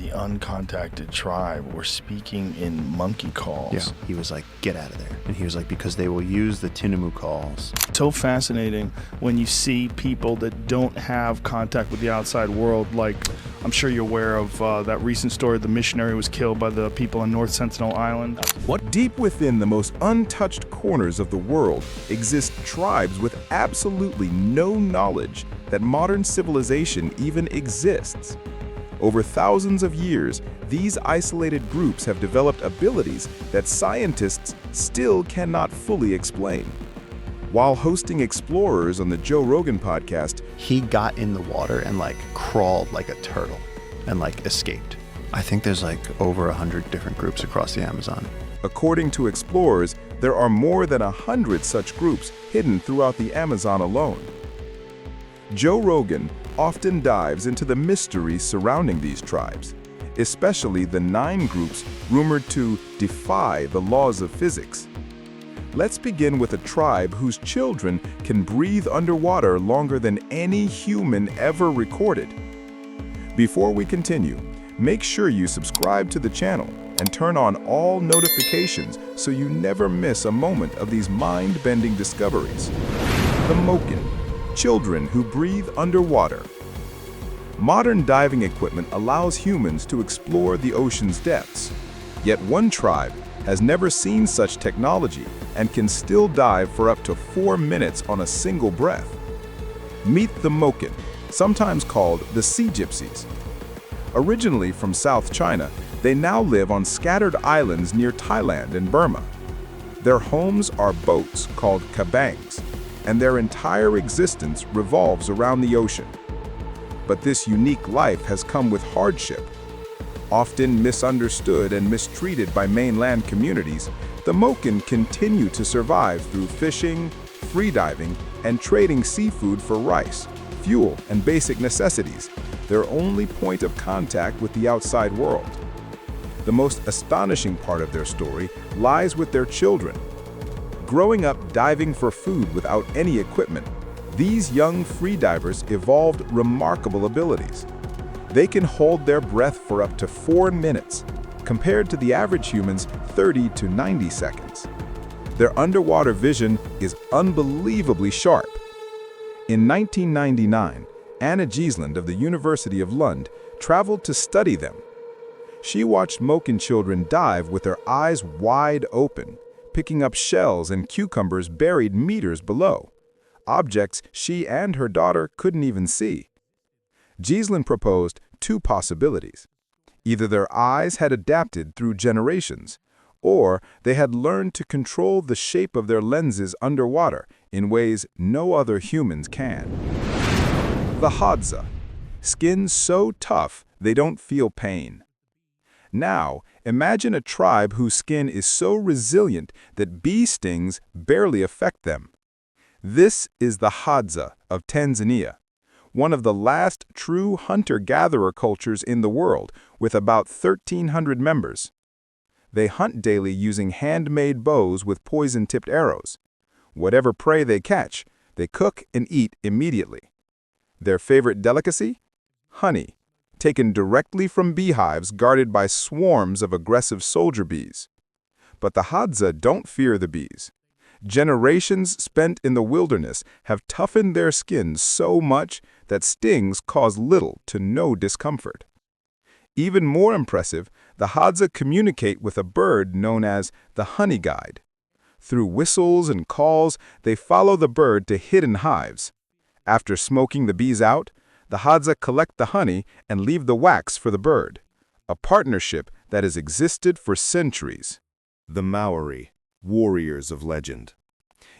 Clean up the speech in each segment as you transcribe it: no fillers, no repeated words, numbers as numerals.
the uncontacted tribe were speaking in monkey calls. Yeah, he was like, get out of there. And he was like, because they will use the Tinamu calls. So fascinating when you see people that don't have contact with the outside world. Like, I'm sure you're aware of that recent story, the missionary was killed by the people on North Sentinel Island. What deep within the most untouched corners of the world exist tribes with absolutely no knowledge that modern civilization even exists. Over thousands of years, these isolated groups have developed abilities that scientists still cannot fully explain. While hosting explorers on the Joe Rogan Podcast, He got in the water and like crawled like a turtle and like escaped. I think there's like over 100 different groups across the Amazon. according to explorers, there are more than 100 such groups hidden throughout the Amazon alone. Joe Rogan often dives into the mysteries surrounding these tribes, especially the 9 groups rumored to defy the laws of physics. Let's begin with a tribe whose children can breathe underwater longer than any human ever recorded. Before we continue, make sure you subscribe to the channel and turn on all notifications so you never miss a moment of these mind-bending discoveries. The Moken, children who breathe underwater. Modern diving equipment allows humans to explore the ocean's depths. Yet one tribe has never seen such technology and can still dive for up to 4 minutes on a single breath. Meet the Moken, sometimes called the Sea Gypsies. Originally from South China, they now live on scattered islands near Thailand and Burma. Their homes are boats called kabangs, and their entire existence revolves around the ocean. But this unique life has come with hardship. Often misunderstood and mistreated by mainland communities, the Moken continue to survive through fishing, freediving, and trading seafood for rice, fuel, and basic necessities, their only point of contact with the outside world. The most astonishing part of their story lies with their children. Growing up diving for food without any equipment, these young freedivers evolved remarkable abilities. They can hold their breath for up to 4 minutes, compared to the average human's 30 to 90 seconds. Their underwater vision is unbelievably sharp. In 1999, Anna Giesland of the University of Lund traveled to study them. She watched Moken children dive with their eyes wide open, picking up shells and cucumbers buried meters below, objects she and her daughter couldn't even see. Giesland proposed 2 possibilities. Either their eyes had adapted through generations, or they had learned to control the shape of their lenses underwater in ways no other humans can. The Hadza, skin so tough they don't feel pain. Now, imagine a tribe whose skin is so resilient that bee stings barely affect them. This is the Hadza of Tanzania, one of the last true hunter-gatherer cultures in the world, with about 1,300 members. They hunt daily using handmade bows with poison-tipped arrows. Whatever prey they catch, they cook and eat immediately. Their favorite delicacy? Honey, taken directly from beehives guarded by swarms of aggressive soldier bees. But the Hadza don't fear the bees. Generations spent in the wilderness have toughened their skin so much that stings cause little to no discomfort. Even more impressive, the Hadza communicate with a bird known as the honey guide. Through whistles and calls, they follow the bird to hidden hives. After smoking the bees out, the Hadza collect the honey and leave the wax for the bird, a partnership that has existed for centuries. The Maori, warriors of legend.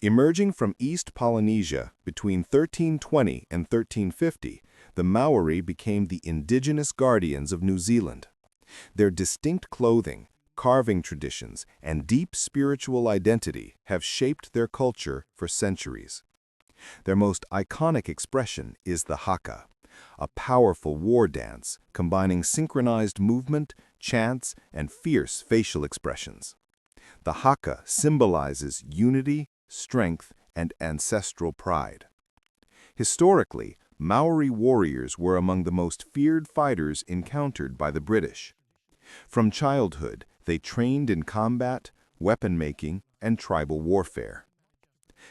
Emerging from East Polynesia between 1320 and 1350, the Maori became the indigenous guardians of New Zealand. Their distinct clothing, carving traditions, and deep spiritual identity have shaped their culture for centuries. Their most iconic expression is the haka, a powerful war dance combining synchronized movement, chants, and fierce facial expressions. The haka symbolizes unity, strength, and ancestral pride. Historically, Maori warriors were among the most feared fighters encountered by the British. From childhood, they trained in combat, weapon-making, and tribal warfare.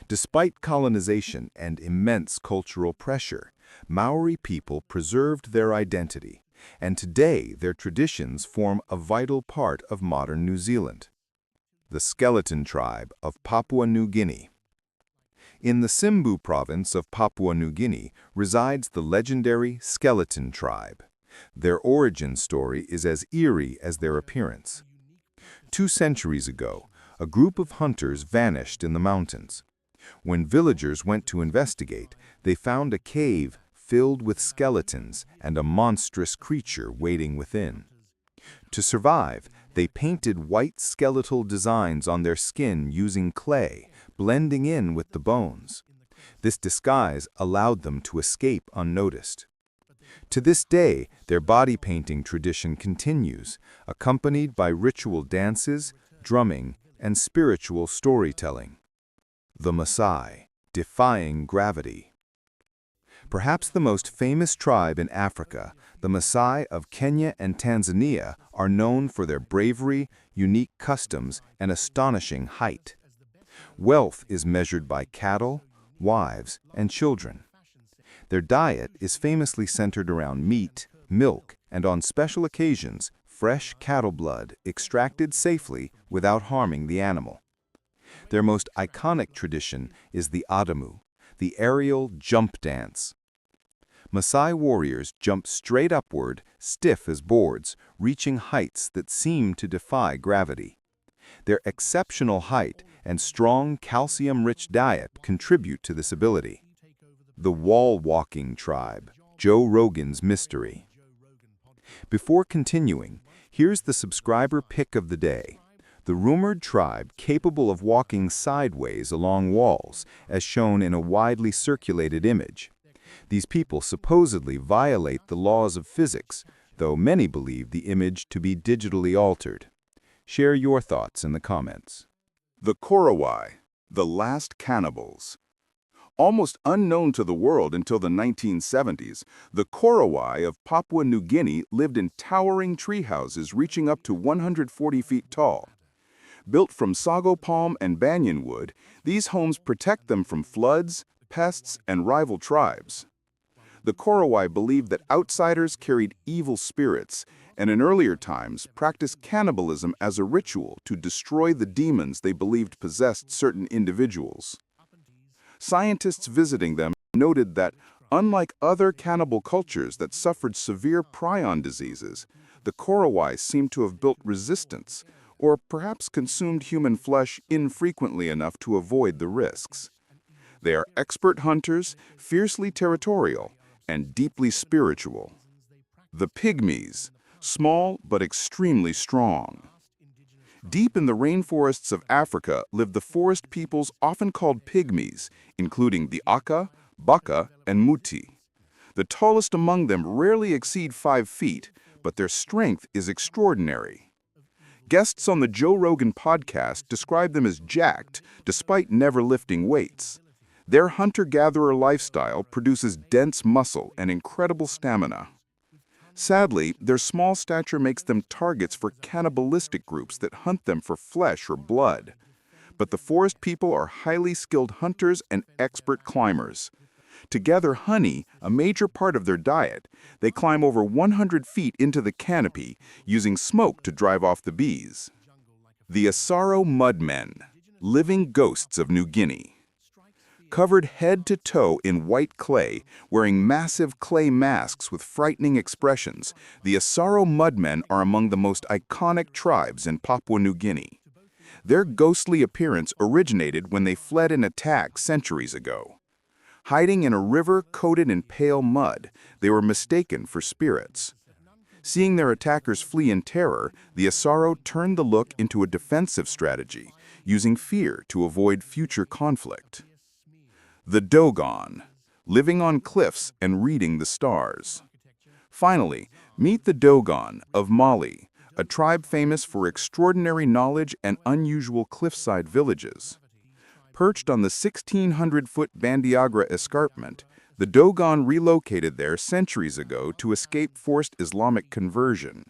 Despite colonization and immense cultural pressure, Maori people preserved their identity, and today their traditions form a vital part of modern New Zealand. The Skeleton Tribe of Papua New Guinea. In the Simbu province of Papua New Guinea resides the legendary Skeleton Tribe. Their origin story is as eerie as their appearance. 2 centuries ago, a group of hunters vanished in the mountains. When villagers went to investigate, they found a cave filled with skeletons and a monstrous creature waiting within. To survive, they painted white skeletal designs on their skin using clay, blending in with the bones. This disguise allowed them to escape unnoticed. To this day, their body painting tradition continues, accompanied by ritual dances, drumming, and spiritual storytelling. The Maasai, defying gravity. Perhaps the most famous tribe in Africa, the Maasai of Kenya and Tanzania are known for their bravery, unique customs, and astonishing height. Wealth is measured by cattle, wives, and children. Their diet is famously centered around meat, milk, and on special occasions, fresh cattle blood extracted safely without harming the animal. Their most iconic tradition is the adamu, the aerial jump dance. Maasai warriors jump straight upward, stiff as boards, reaching heights that seem to defy gravity. Their exceptional height and strong calcium-rich diet contribute to this ability. The wall-walking tribe, Joe Rogan's mystery. Before continuing, here's the subscriber pick of the day. The rumored tribe capable of walking sideways along walls, as shown in a widely circulated image. These people supposedly violate the laws of physics, though many believe the image to be digitally altered. Share your thoughts in the comments. The Korowai, the last cannibals. Almost unknown to the world until the 1970s, the Korowai of Papua New Guinea lived in towering tree houses reaching up to 140 feet tall. Built from sago palm and banyan wood, these homes protect them from floods, pests, and rival tribes. The Korowai believed that outsiders carried evil spirits, and in earlier times practiced cannibalism as a ritual to destroy the demons they believed possessed certain individuals. Scientists visiting them noted that, unlike other cannibal cultures that suffered severe prion diseases, the Korowai seemed to have built resistance, or perhaps consumed human flesh infrequently enough to avoid the risks. They are expert hunters, fiercely territorial, and deeply spiritual. The Pygmies, small but extremely strong. Deep in the rainforests of Africa live the forest peoples often called Pygmies, including the Aka, Baka, and Muti. The tallest among them rarely exceed 5 feet, but their strength is extraordinary. Guests on the Joe Rogan Podcast describe them as jacked, despite never lifting weights. Their hunter-gatherer lifestyle produces dense muscle and incredible stamina. Sadly, their small stature makes them targets for cannibalistic groups that hunt them for flesh or blood. But the forest people are highly skilled hunters and expert climbers. To gather honey, a major part of their diet, they climb over 100 feet into the canopy, using smoke to drive off the bees. The Asaro Mudmen, living ghosts of New Guinea. Covered head to toe in white clay, wearing massive clay masks with frightening expressions, the Asaro Mudmen are among the most iconic tribes in Papua New Guinea. Their ghostly appearance originated when they fled an attack centuries ago. Hiding in a river coated in pale mud, they were mistaken for spirits. Seeing their attackers flee in terror, the Asaro turned the look into a defensive strategy, using fear to avoid future conflict. The Dogon, living on cliffs and reading the stars. Finally, meet the Dogon of Mali, a tribe famous for extraordinary knowledge and unusual cliffside villages. Perched on the 1,600-foot Bandiagra escarpment, The Dogon relocated there centuries ago to escape forced Islamic conversion.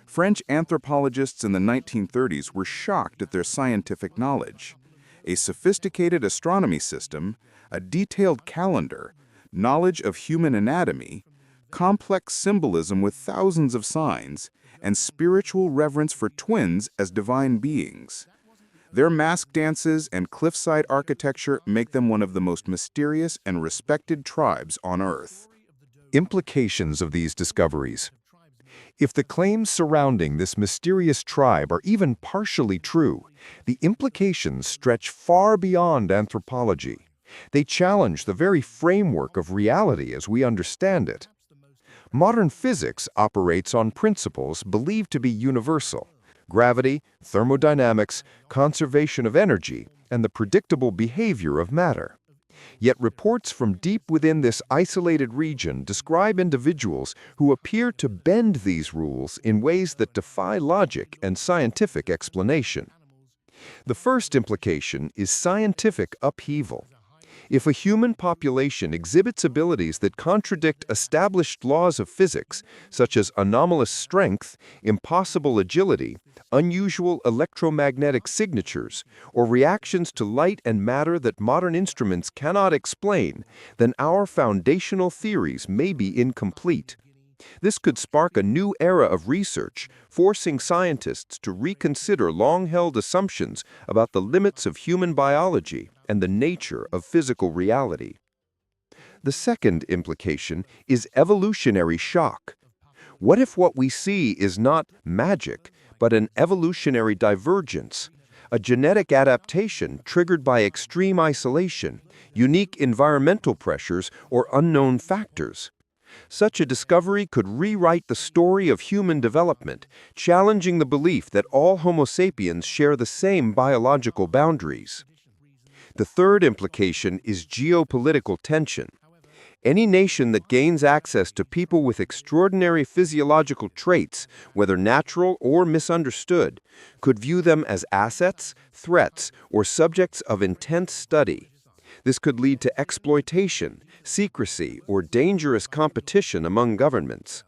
French anthropologists in the 1930s were shocked at their scientific knowledge. A sophisticated astronomy system, a detailed calendar, knowledge of human anatomy, complex symbolism with thousands of signs, and spiritual reverence for twins as divine beings. Their mask dances and cliffside architecture make them one of the most mysterious and respected tribes on Earth. Implications of these discoveries. If the claims surrounding this mysterious tribe are even partially true, the implications stretch far beyond anthropology. They challenge the very framework of reality as we understand it. Modern physics operates on principles believed to be universal: gravity, thermodynamics, conservation of energy, and the predictable behavior of matter. Yet reports from deep within this isolated region describe individuals who appear to bend these rules in ways that defy logic and scientific explanation. The first implication is scientific upheaval. If a human population exhibits abilities that contradict established laws of physics, such as anomalous strength, impossible agility, unusual electromagnetic signatures, or reactions to light and matter that modern instruments cannot explain, then our foundational theories may be incomplete. This could spark a new era of research, forcing scientists to reconsider long-held assumptions about the limits of human biology and the nature of physical reality. The second implication is evolutionary shock. What if what we see is not magic, but an evolutionary divergence, a genetic adaptation triggered by extreme isolation, unique environmental pressures, or unknown factors? Such a discovery could rewrite the story of human development, challenging the belief that all Homo sapiens share the same biological boundaries. The third implication is geopolitical tension. Any nation that gains access to people with extraordinary physiological traits, whether natural or misunderstood, could view them as assets, threats, or subjects of intense study. This could lead to exploitation, secrecy, or dangerous competition among governments.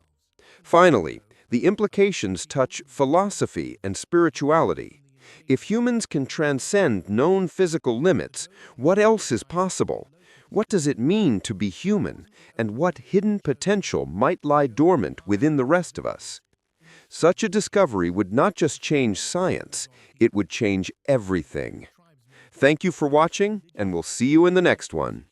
Finally, the implications touch philosophy and spirituality. If humans can transcend known physical limits, what else is possible? What does it mean to be human, and what hidden potential might lie dormant within the rest of us? Such a discovery would not just change science, it would change everything. Thank you for watching, and we'll see you in the next one.